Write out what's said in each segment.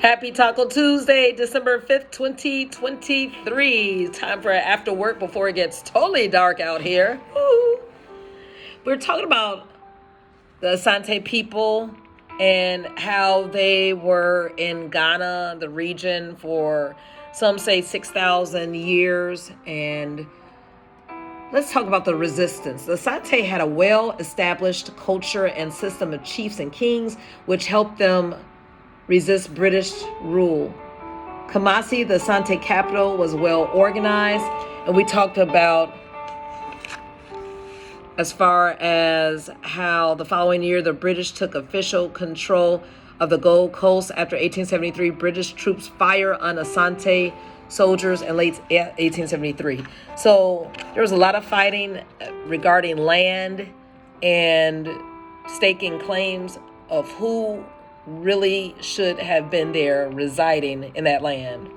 Happy Taco Tuesday, December 5th, 2023. Time for after work before it gets totally dark out here. Woo. We're talking about the Asante people and how they were in Ghana, the region, for some say 6,000 years. And let's talk about the resistance. The Asante had a well-established culture and system of chiefs and kings, which helped them resist British rule. Kumasi, the Asante capital, was well organized, and we talked about as far as how the following year the British took official control of the Gold Coast. After 1873, British troops fire on Asante soldiers in late 1873. So there was a lot of fighting regarding land and staking claims of who really should have been there residing in that land.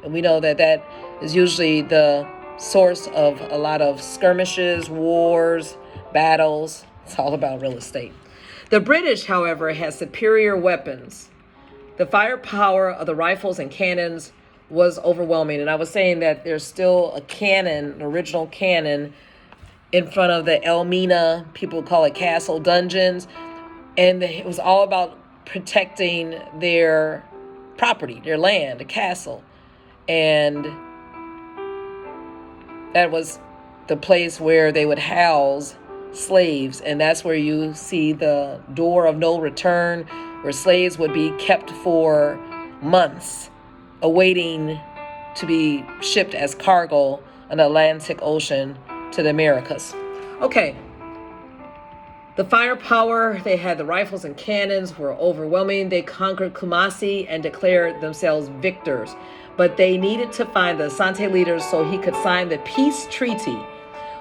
And we know that that is usually the source of a lot of skirmishes, wars, battles. It's all about real estate. The British, however, had superior weapons. The firepower of the rifles and cannons was overwhelming. And I was saying that there's still a cannon, an original cannon, in front of the Elmina, people call it castle dungeons. And it was all about protecting their property, their land, the castle. And that was the place where they would house slaves. And that's where you see the door of no return, where slaves would be kept for months, awaiting to be shipped as cargo on the Atlantic Ocean to the Americas. Okay. The firepower, they had the rifles and cannons, were overwhelming. They conquered Kumasi and declared themselves victors. But they needed to find the Asante leaders so he could sign the peace treaty.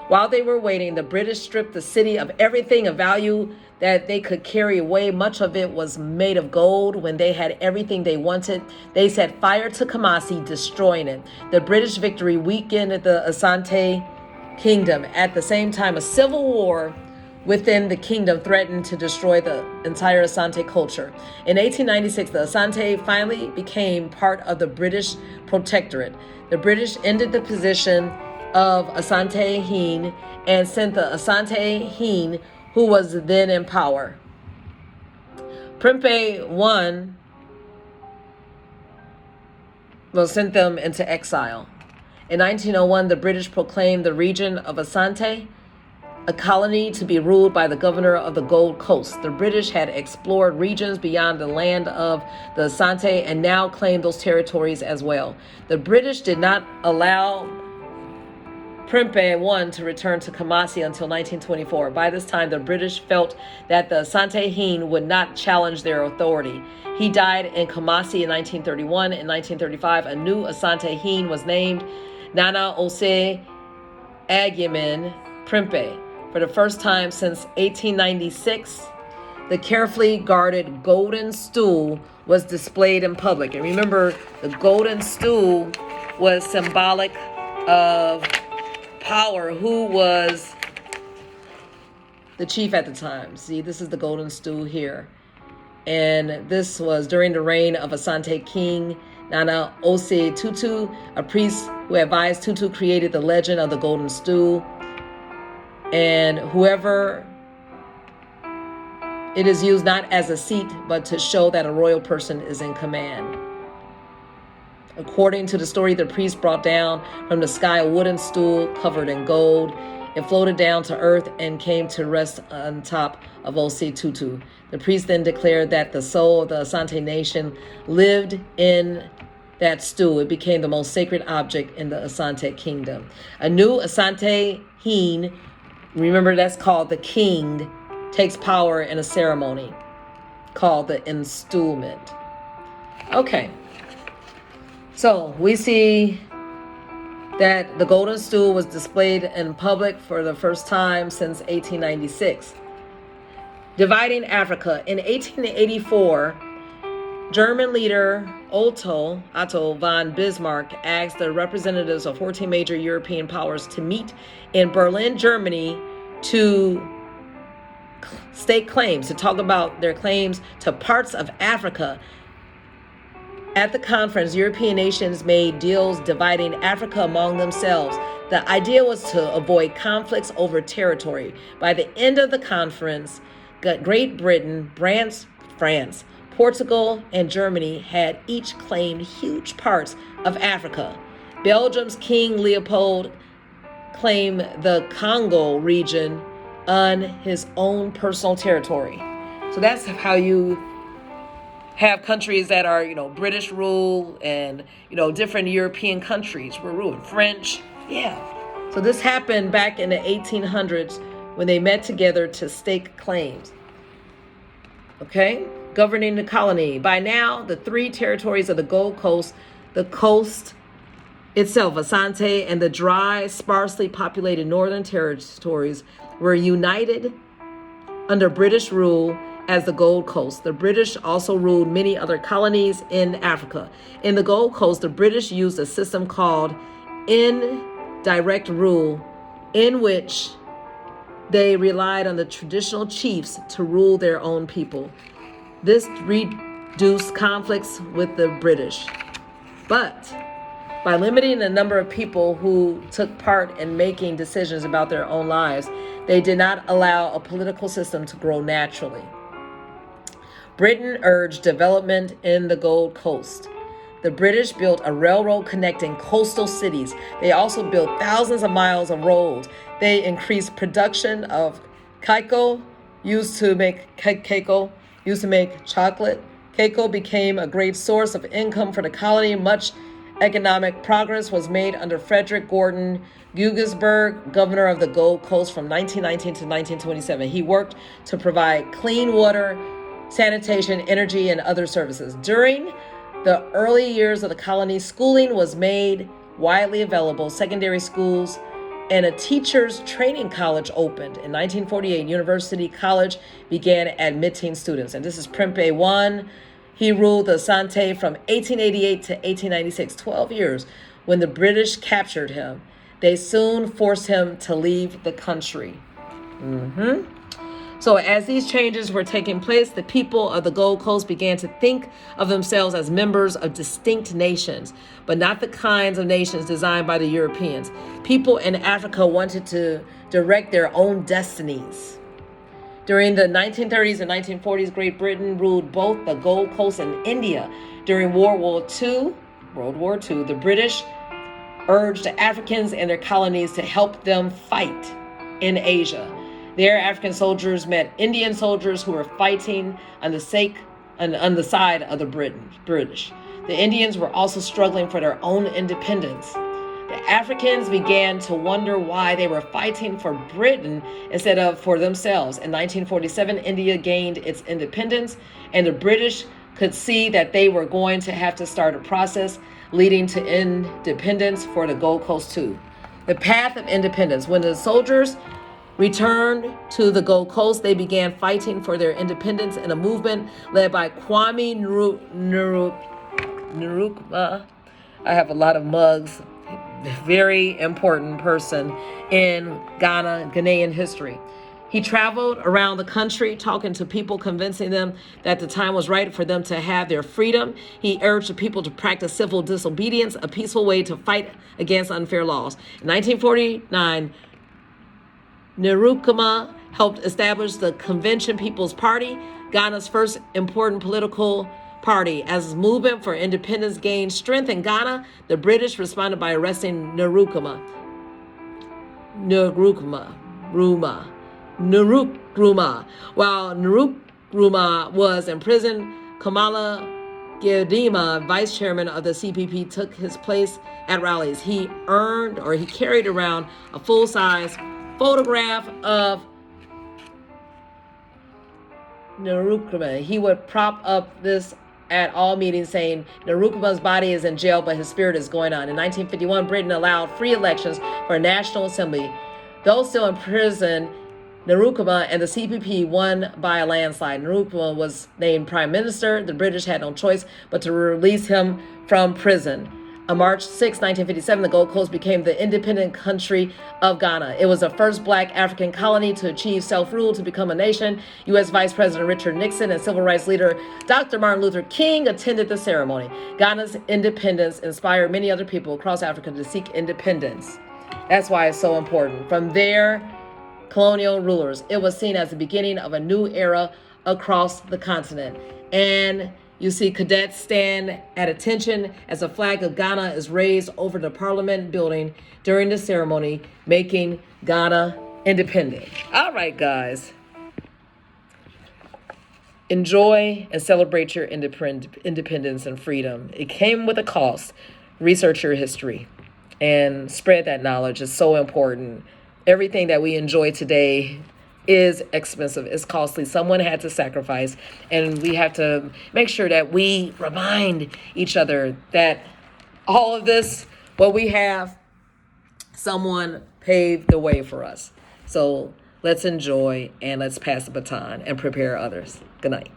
While they were waiting, the British stripped the city of everything of value that they could carry away. Much of it was made of gold. When they had everything they wanted, they set fire to Kumasi, destroying it. The British victory weakened the Asante kingdom. At the same time, a civil war within the kingdom threatened to destroy the entire Asante culture. In 1896, the Asante finally became part of the British protectorate. The British ended the position of Asante Hene and sent the Asante Hene, who was then in power. Prempeh I sent them into exile. In 1901, the British proclaimed the region of Asante a colony to be ruled by the governor of the Gold Coast. The British had explored regions beyond the land of the Asante and now claimed those territories as well. The British did not allow Prempeh I to return to Kumasi until 1924. By this time, the British felt that the Asante Hene would not challenge their authority. He died in Kumasi in 1931. In 1935, a new Asante Hene was named Nana Ose Agyeman Prempeh. For the first time since 1896, the carefully guarded golden stool was displayed in public. And remember, the golden stool was symbolic of power. Who was the chief at the time? See, this is the golden stool here. And this was during the reign of Asante King Nana Ose Tutu. A priest who advised Tutu created the legend of the golden stool. And whoever, it is used not as a seat, but to show that a royal person is in command. According to the story, the priest brought down from the sky a wooden stool covered in gold. It floated down to earth and came to rest on top of Ose Tutu. The priest then declared that the soul of the Asante nation lived in that stool. It became the most sacred object in the Asante kingdom. A new Asante Hene, remember that's called the king, takes power in a ceremony called the installment. Okay. So we see that the golden stool was displayed in public for the first time since 1896. Dividing Africa. In 1884, German leader Otto von Bismarck asked the representatives of 14 major European powers to meet in Berlin, Germany, to stake claims, to talk about their claims to parts of Africa At the conference, European nations made deals dividing Africa among themselves. The idea was to avoid conflicts over territory. By the end of the conference, Great Britain, France, Portugal, and Germany had each claimed huge parts of Africa. Belgium's King Leopold claimed the Congo region on his own personal territory. So that's how you have countries that are, British rule, and, different European countries were ruled. French, yeah. So this happened back in the 1800s when they met together to stake claims. Okay, governing the colony. By now, the three territories of the Gold Coast, the coast itself, Asante, and the dry, sparsely populated northern territories were united under British rule as the Gold Coast. The British also ruled many other colonies in Africa. In the Gold Coast, the British used a system called indirect rule, in which they relied on the traditional chiefs to rule their own people. This reduced conflicts with the British. But by limiting the number of people who took part in making decisions about their own lives, they did not allow a political system to grow naturally. Britain urged development in the Gold Coast. The British built a railroad connecting coastal cities. They also built thousands of miles of roads. They increased production of cacao, used to make chocolate. Cacao became a great source of income for the colony. Much economic progress was made under Frederick Gordon Guggisberg, governor of the Gold Coast from 1919 to 1927. He worked to provide clean water, sanitation, energy, and other services. During the early years of the colony, schooling was made widely available. Secondary schools and a teacher's training college opened. In 1948, University College began admitting students. And this is Prempeh I. He ruled the Asante from 1888 to 1896, 12 years. When the British captured him, they soon forced him to leave the country. So as these changes were taking place, the people of the Gold Coast began to think of themselves as members of distinct nations, but not the kinds of nations designed by the Europeans. People in Africa wanted to direct their own destinies. During the 1930s and 1940s, Great Britain ruled both the Gold Coast and India. During World War II, the British urged the Africans and their colonies to help them fight in Asia. There, African soldiers met Indian soldiers who were fighting on the side of the British. The Indians were also struggling for their own independence. The Africans began to wonder why they were fighting for Britain instead of for themselves. In 1947, India gained its independence, and the British could see that they were going to have to start a process leading to independence for the Gold Coast too. The path of independence. When the soldiers returned to the Gold Coast, they began fighting for their independence in a movement led by Kwame Nkrumah. I have a lot of mugs. Very important person in Ghanaian history. He traveled around the country talking to people, convincing them that the time was right for them to have their freedom. He urged the people to practice civil disobedience, a peaceful way to fight against unfair laws. In 1949, Nkrumah helped establish the Convention People's Party, Ghana's first important political party. As the movement for independence gained strength in Ghana, the British responded by arresting Nkrumah. While Nkrumah was in prison, Kamala Girdima, vice chairman of the CPP, took his place at rallies. He carried around a full-size photograph of Nkrumah. He would prop up this at all meetings, saying Nkrumah's body is in jail, but his spirit is going on. In 1951, Britain allowed free elections for a National Assembly. Though still in prison, Nkrumah and the CPP won by a landslide. Nkrumah was named prime minister. The British had no choice but to release him from prison. On March 6, 1957, the Gold Coast became the independent country of Ghana. It was the first black African colony to achieve self-rule to become a nation. U.S. Vice President Richard Nixon and civil rights leader Dr. Martin Luther King attended the ceremony. Ghana's independence inspired many other people across Africa to seek independence. That's why it's so important. From their colonial rulers, it was seen as the beginning of a new era across the continent. And you see cadets stand at attention as a flag of Ghana is raised over the Parliament building during the ceremony, making Ghana independent. All right, guys. Enjoy and celebrate your independence and freedom. It came with a cost. Research your history and spread that knowledge. It's so important. Everything that we enjoy today is expensive, it's costly. Someone had to sacrifice, and we have to make sure that we remind each other that all of this, what we have, someone paved the way for us. So let's enjoy and let's pass the baton and prepare others. Good night.